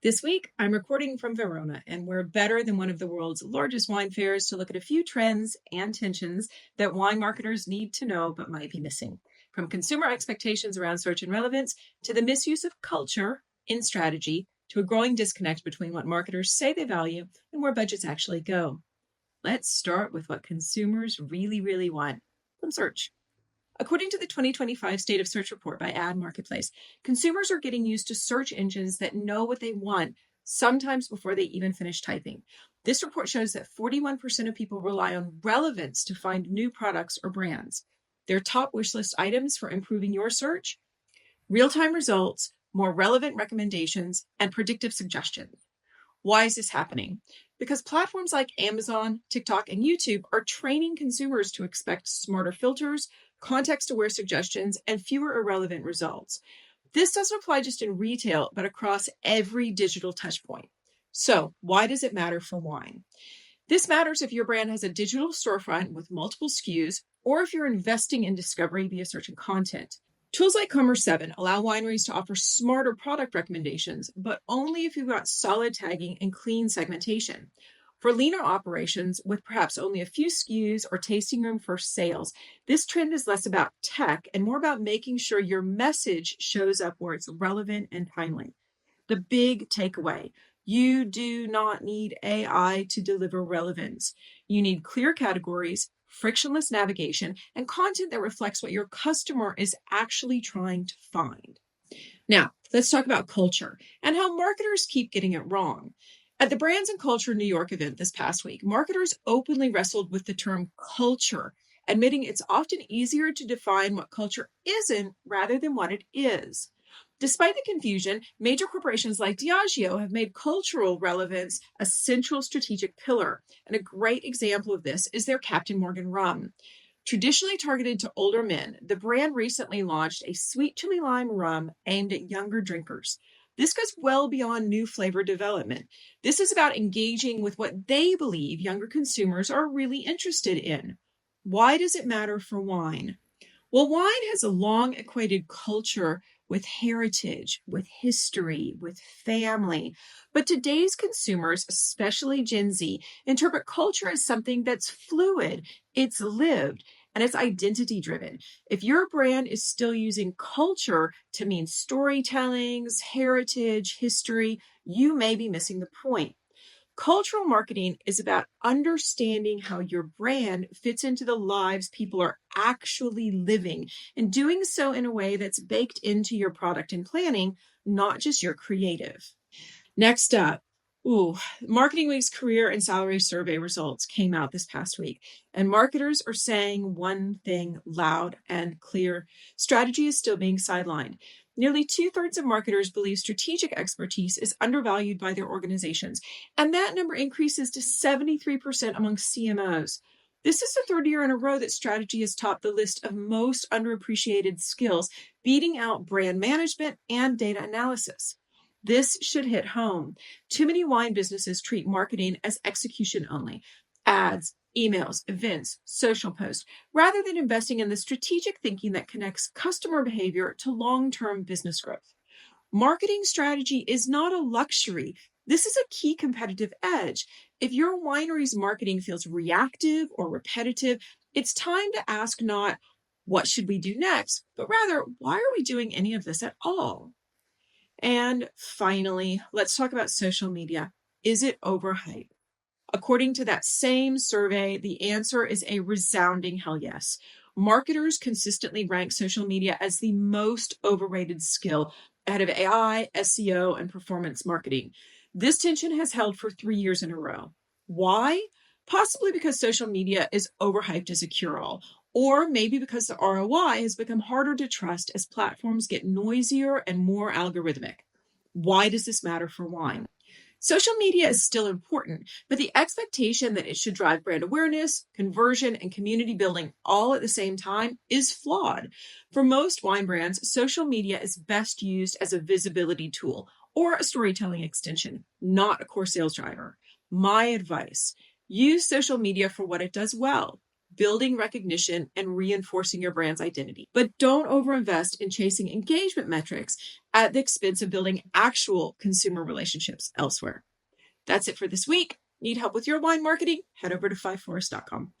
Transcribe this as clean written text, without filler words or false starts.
This week, I'm recording from Verona, and we're better than one of the world's largest wine fairs to look at a few trends and tensions that wine marketers need to know but might be missing. From consumer expectations around search and relevance to the misuse of culture in strategy to a growing disconnect between what marketers say they value and where budgets actually go. Let's start with what consumers really want from search. According to the 2025 State of Search report by Ad Marketplace, consumers are getting used to search engines that know what they want, sometimes before they even finish typing. This report shows that 41% of people rely on relevance to find new products or brands. Their top wish list items for improving your search: real-time results, more relevant recommendations, and predictive suggestions. Why is this happening? Because platforms like Amazon, TikTok, and YouTube are training consumers to expect smarter filters, context-aware suggestions, and fewer irrelevant results. This doesn't apply just in retail, but across every digital touchpoint. So, why does it matter for wine? This matters if your brand has a digital storefront with multiple SKUs, or if you're investing in discovery via search and content. Tools like Commerce 7 allow wineries to offer smarter product recommendations, but only if you've got solid tagging and clean segmentation. For leaner operations with perhaps only a few SKUs or tasting room first sales, this trend is less about tech and more about making sure your message shows up where it's relevant and timely. The big takeaway: you do not need AI to deliver relevance. You need clear categories, frictionless navigation, and content that reflects what your customer is actually trying to find. Now, let's talk about culture and how marketers keep getting it wrong. At the Brands and Culture New York event this past week, marketers openly wrestled with the term culture, admitting it's often easier to define what culture isn't rather than what it is. Despite the confusion, major corporations like Diageo have made cultural relevance a central strategic pillar, and a great example of this is their Captain Morgan rum. Traditionally targeted to older men, the brand recently launched a sweet chili lime rum aimed at younger drinkers. This goes well beyond new flavor development. This is about engaging with what they believe younger consumers are really interested in. Why does it matter for wine? Well, wine has a long equated culture with heritage, with history, with family. But today's consumers, especially Gen Z, interpret culture as something that's fluid, it's lived, and it's identity driven. If your brand is still using culture to mean storytellings, heritage, history, you may be missing the point. Cultural marketing is about understanding how your brand fits into the lives people are actually living, and doing so in a way that's baked into your product and planning, not just your creative. Next up, Marketing Week's career and salary survey results came out this past week, and marketers are saying one thing loud and clear: strategy is still being sidelined. Nearly 2/3 of marketers believe strategic expertise is undervalued by their organizations, and that number increases to 73% among CMOs. This is the third year in a row that strategy has topped the list of most underappreciated skills, beating out brand management and data analysis. This should hit home. Too many wine businesses treat marketing as execution only: ads, emails, events, social posts, rather than investing in the strategic thinking that connects customer behavior to long-term business growth. Marketing strategy is not a luxury. This is a key competitive edge. If your winery's marketing feels reactive or repetitive, it's time to ask not what should we do next, but rather, why are we doing any of this at all? And finally, let's talk about social media. Is it overhyped? According to that same survey, the answer is a resounding hell yes. Marketers consistently rank social media as the most overrated skill, ahead of AI, SEO, and performance marketing. This tension has held for 3 years in a row. Why? Possibly because social media is overhyped as a cure-all, or maybe because the ROI has become harder to trust as platforms get noisier and more algorithmic. Why does this matter for wine? Social media is still important, but the expectation that it should drive brand awareness, conversion, and community building all at the same time is flawed. For most wine brands, social media is best used as a visibility tool or a storytelling extension, not a core sales driver. My advice: use social media for what it does well: building recognition and reinforcing your brand's identity. But don't overinvest in chasing engagement metrics at the expense of building actual consumer relationships elsewhere. That's it for this week. Need help with your wine marketing? Head over to 5forest.com.